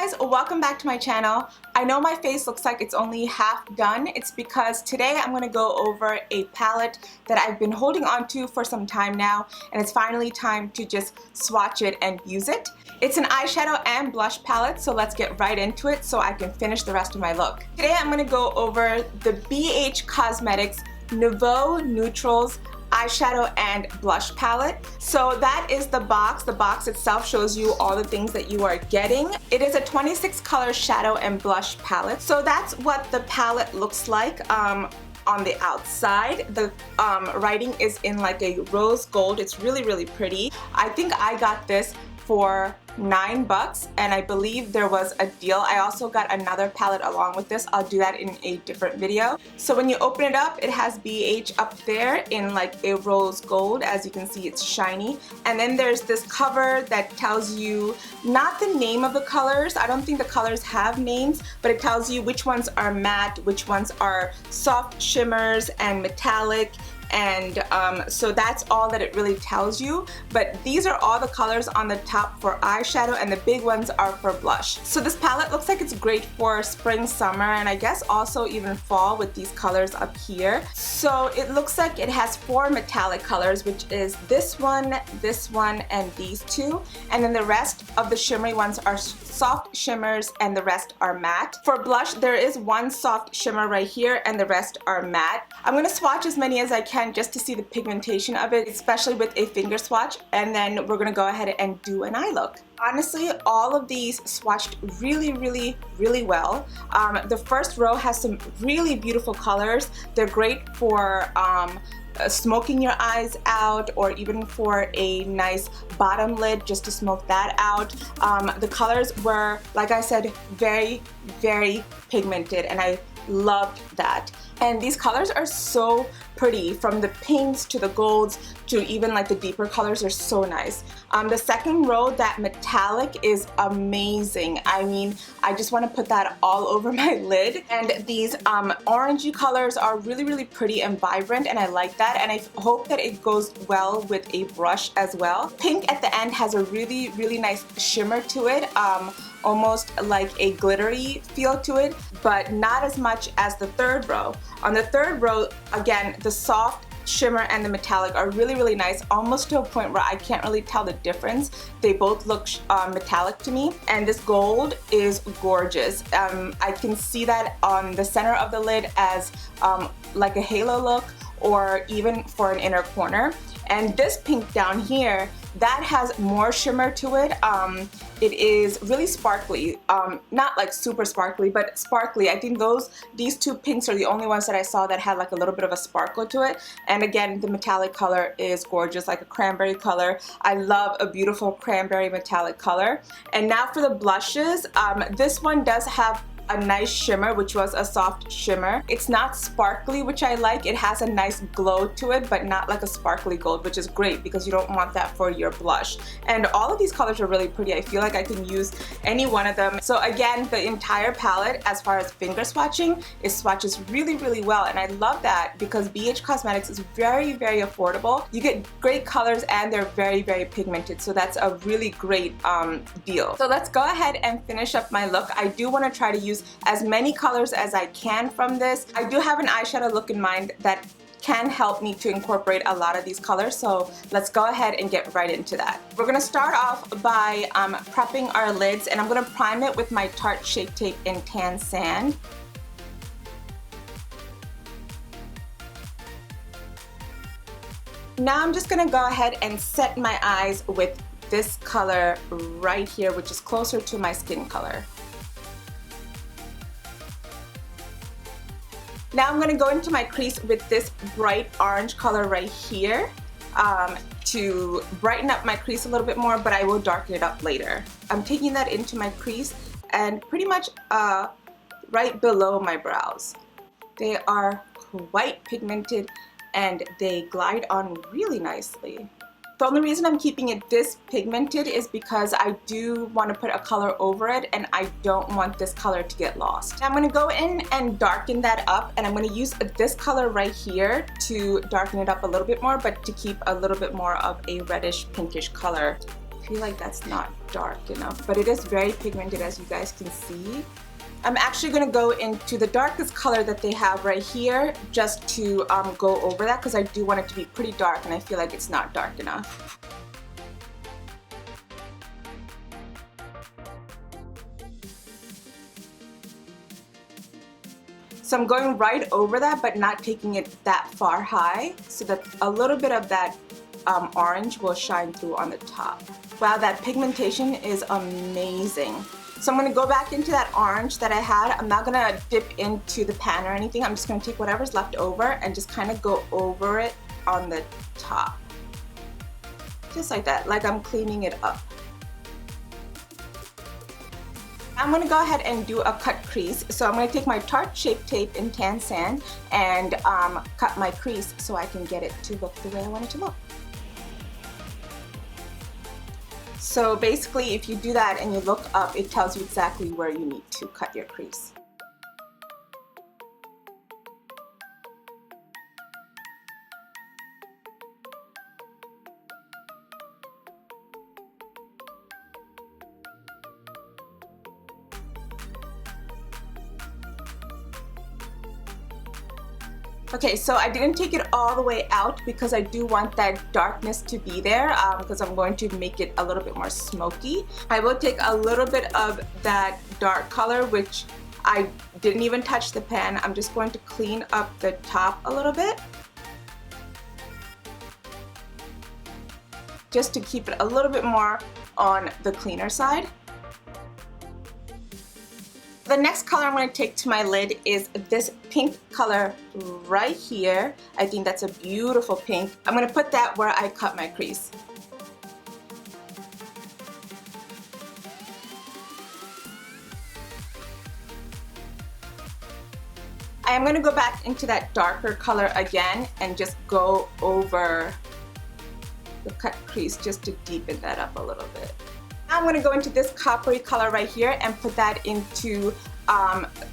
guys, welcome back to my channel. I know my face looks like it's only half done. It's because today I'm going to go over a palette that I've been holding on to for some time now, and it's finally time to just swatch it and use it. It's an eyeshadow and blush palette, so let's get right into it so I can finish the rest of my look. Today I'm going to go over the BH Cosmetics Nouveau Neutrals eyeshadow and blush palette. So that is the box. The box itself shows you all the things that you are getting. It is a 26 color shadow and blush palette. So that's what the palette looks like on the outside. The writing is in like a rose gold. It's really pretty. I think I got this for $9 and I believe there was a deal. I also got another palette along with this. I'll do that in a different video. So when you open it up, it has BH up there in like a rose gold. As you can see, it's shiny. And then there's this cover that tells you not the name of the colors. I don't think the colors have names, but it tells you which ones are matte, which ones are soft shimmers and metallic. And so that's all that it really tells you, but these are all the colors on the top for eyeshadow and the big ones are for blush. So this palette looks like it's great for spring, summer, and I guess also even fall with these colors up here. So it looks like it has 4 metallic colors, which is this one, and these 2, and then the rest of the shimmery ones are soft shimmers and the rest are matte. For blush, there is 1 soft shimmer right here and the rest are matte. I'm going to swatch as many as I can just to see the pigmentation of it, especially with a finger swatch, and then we're gonna go ahead and do an eye look. Honestly, all of these swatched really well. The first row has some really beautiful colors. They're great for smoking your eyes out, or even for a nice bottom lid just to smoke that out. The colors were, like I said, very pigmented, and I loved that. And these colors are so pretty, from the pinks to the golds to even like the deeper colors are so nice. The second row, that metallic, is amazing. I mean, I just want to put that all over my lid. And these orangey colors are really pretty and vibrant, and I like that, and I hope that it goes well with a brush as well. Pink at the end has a really nice shimmer to it, almost like a glittery feel to it, but not as much as the third row. On the third row, again, the soft shimmer and the metallic are really nice, almost to a point where I can't really tell the difference. They both look metallic to me, and this gold is gorgeous. I can see that on the center of the lid as like a halo look, or even for an inner corner. And this pink down here, that has more shimmer to it. It is really sparkly, not like super sparkly, but sparkly. I think these 2 pinks are the only ones that I saw that had like a little bit of a sparkle to it. And again, the metallic color is gorgeous, like a cranberry color. I love a beautiful cranberry metallic color. And now for the blushes, this one does have a nice shimmer, which was a soft shimmer. It's not sparkly, which I like. It has a nice glow to it, but not like a sparkly gold, which is great because you don't want that for your blush. And all of these colors are really pretty. I feel like I can use any one of them. So again, the entire palette, as far as finger swatching, it swatches really well, and I love that because BH Cosmetics is very affordable. You get great colors and they're very pigmented, so that's a really great deal. So let's go ahead and finish up my look. I do want to try to use as many colors as I can from this. I do have an eyeshadow look in mind that can help me to incorporate a lot of these colors, so let's go ahead and get right into that. We're going to start off by prepping our lids, and I'm going to prime it with my Tarte Shape Tape in Tan Sand. Now I'm just going to go ahead and set my eyes with this color right here, which is closer to my skin color. Now I'm going to go into my crease with this bright orange color right here to brighten up my crease a little bit more, but I will darken it up later. I'm taking that into my crease and pretty much right below my brows. They are quite pigmented and they glide on really nicely. The only reason I'm keeping it this pigmented is because I do want to put a color over it, and I don't want this color to get lost. Now I'm going to go in and darken that up, and I'm going to use this color right here to darken it up a little bit more, but to keep a little bit more of a reddish pinkish color. feel like that's not dark enough, but it is very pigmented, as you guys can see. I'm actually going to go into the darkest color that they have right here just to go over that, because I do want it to be pretty dark and I feel like it's not dark enough. So I'm going right over that, but not taking it that far high, so that a little bit of that orange will shine through on the top. Wow, that pigmentation is amazing. So I'm going to go back into that orange that I had. I'm not going to dip into the pan or anything. I'm just going to take whatever's left over and just kind of go over it on the top. Just like that, like I'm cleaning it up. I'm going to go ahead and do a cut crease. So I'm going to take my Tarte Shape Tape in tan sand and cut my crease so I can get it to look the way I want it to look. So basically, if you do that and you look up, it tells you exactly where you need to cut your crease. Okay, so I didn't take it all the way out because I do want that darkness to be there because I'm going to make it a little bit more smoky. I will take a little bit of that dark color, which I didn't even touch the pan. I'm just going to clean up the top a little bit, just to keep it a little bit more on the cleaner side. The next color I'm going to take to my lid is this pink color right here. I think that's a beautiful pink. I'm going to put that where I cut my crease. I am going to go back into that darker color again and just go over the cut crease just to deepen that up a little bit. I'm going to go into this coppery color right here and put that into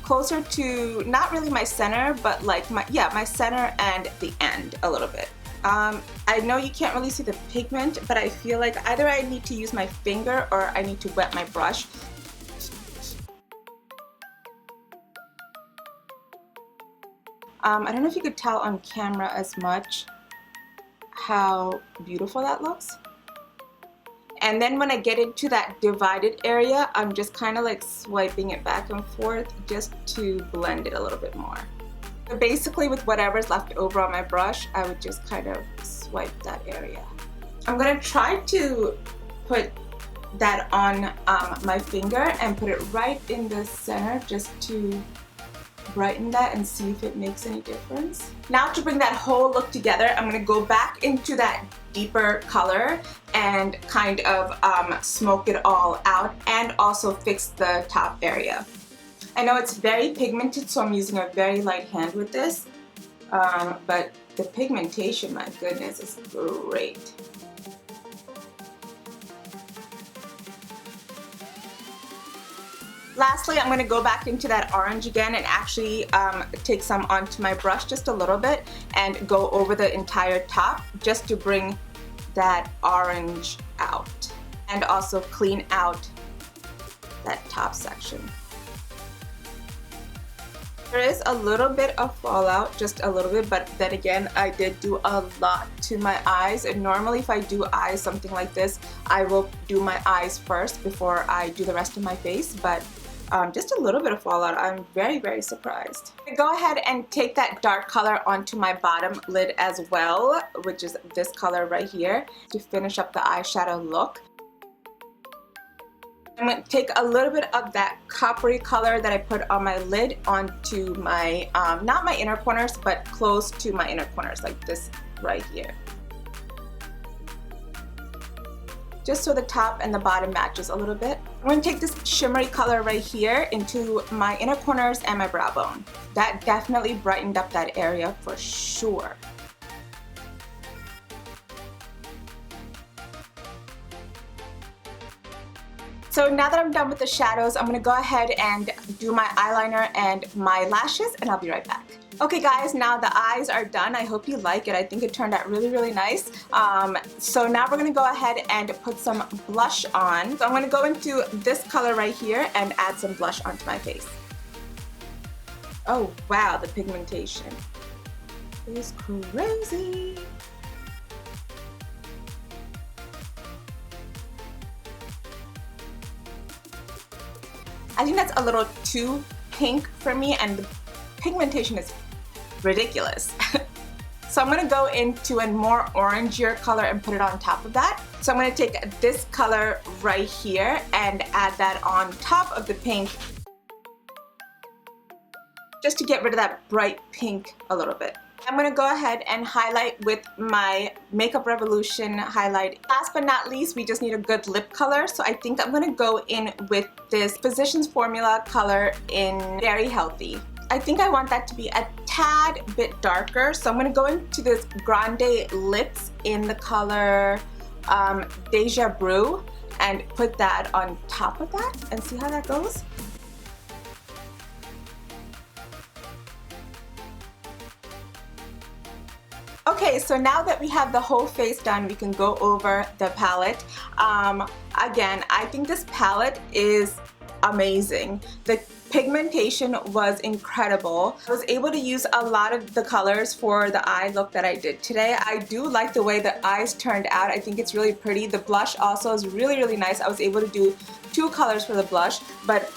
closer to, not really my center, but like my center and the end a little bit. I know you can't really see the pigment, but I feel like either I need to use my finger or I need to wet my brush. I don't know if you could tell on camera as much how beautiful that looks. And then when I get into that divided area, I'm just kind of like swiping it back and forth just to blend it a little bit more. So basically with whatever's left over on my brush, I would just kind of swipe that area. I'm going to try to put that on my finger and put it right in the center just to brighten that and see if it makes any difference. Now to bring that whole look together, I'm going to go back into that deeper color and kind of smoke it all out and also fix the top area. I know it's very pigmented, so I'm using a very light hand with this, but the pigmentation, my goodness, is great. Lastly, I'm going to go back into that orange again and actually take some onto my brush just a little bit and go over the entire top just to bring that orange out and also clean out that top section. There is a little bit of fallout, just a little bit, but then again, I did do a lot to my eyes, and normally if I do eyes, something like this, I will do my eyes first before I do the rest of my face, but just a little bit of fallout. I'm very, very surprised. Go ahead and take that dark color onto my bottom lid as well, which is this color right here, to finish up the eyeshadow look. I'm going to take a little bit of that coppery color that I put on my lid onto my, not my inner corners, but close to my inner corners, like this right here. Just so the top and the bottom matches a little bit. I'm going to take this shimmery color right here into my inner corners and my brow bone. That definitely brightened up that area for sure. So now that I'm done with the shadows, I'm going to go ahead and do my eyeliner and my lashes, and I'll be right back. Okay guys, now the eyes are done. I hope you like it. I think it turned out really, really nice. So now we're going to go ahead and put some blush on. So I'm going to go into this color right here and add some blush onto my face. Oh wow, the pigmentation is crazy. I think that's a little too pink for me, and the pigmentation is ridiculous. So I'm gonna go into a more orangier color and put it on top of that. So I'm gonna take this color right here and add that on top of the pink, just to get rid of that bright pink a little bit. I'm gonna go ahead and highlight with my Makeup Revolution highlight. Last but not least, we just need a good lip color. So I think I'm gonna go in with this Physicians Formula color in Very Healthy. I think I want that to be a tad bit darker, so I'm going to go into this Grande Lips in the color Deja Brew and put that on top of that and see how that goes. Okay, so now that we have the whole face done, we can go over the palette. Again, I think this palette is amazing. The pigmentation was incredible. I was able to use a lot of the colors for the eye look that I did today. I do like the way the eyes turned out. I think it's really pretty. The blush also is really, really nice. I was able to do 2 colors for the blush, but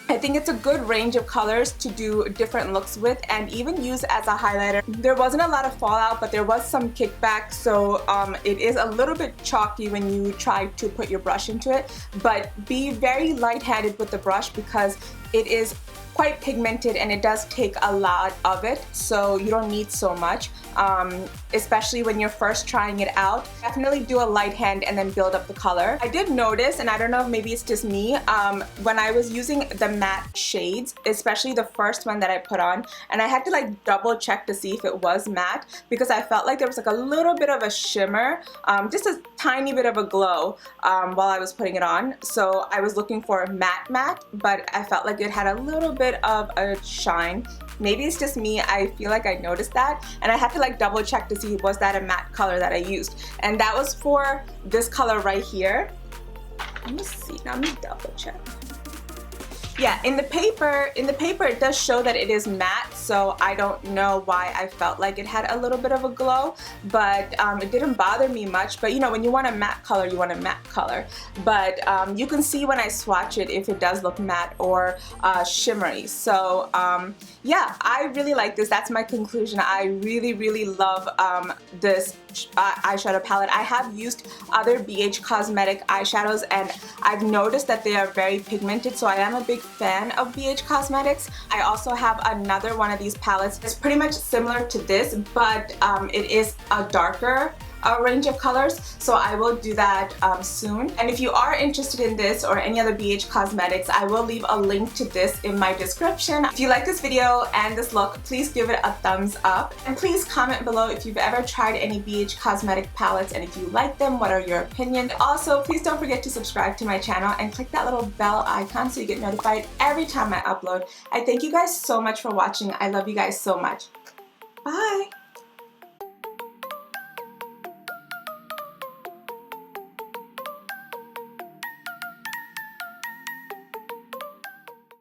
I think it's a good range of colors to do different looks with and even use as a highlighter. There wasn't a lot of fallout, but there was some kickback, so it is a little bit chalky when you try to put your brush into it, but be very light-handed with the brush because it is quite pigmented and it does take a lot of it, so you don't need so much, especially when you're first trying it out. Definitely do a light hand and then build up the color. I did notice, and I don't know if maybe it's just me, when I was using the matte shades, especially the first one that I put on, and I had to like double check to see if it was matte because I felt like there was like a little bit of a shimmer, just a tiny bit of a glow while I was putting it on. So I was looking for matte, but I felt like it had a little bit of a shine. Maybe it's just me, I feel like I noticed that, and I had to like double check to see was that a matte color that I used, and that was for this color right here. Let me see, now let me double check. Yeah, in the paper it does show that it is matte, so I don't know why I felt like it had a little bit of a glow, but it didn't bother me much. But you know, when you want a matte color, you want a matte color. But you can see when I swatch it if it does look matte or shimmery. So yeah, I really like this. That's my conclusion. I really, really love this eyeshadow palette. I have used other BH Cosmetic eyeshadows and I've noticed that they are very pigmented, so I am a big fan of BH Cosmetics. I also have another one of these palettes. It's pretty much similar to this, but it is a darker range of colors, so I will do that soon. And if you are interested in this or any other BH Cosmetics, I will leave a link to this in my description. If you like this video and this look, please give it a thumbs up, and please comment below if you've ever tried any BH Cosmetic palettes and if you like them, what are your opinions. Also, please don't forget to subscribe to my channel and click that little bell icon so you get notified every time I upload. I thank you guys so much for watching. I love you guys so much. Bye!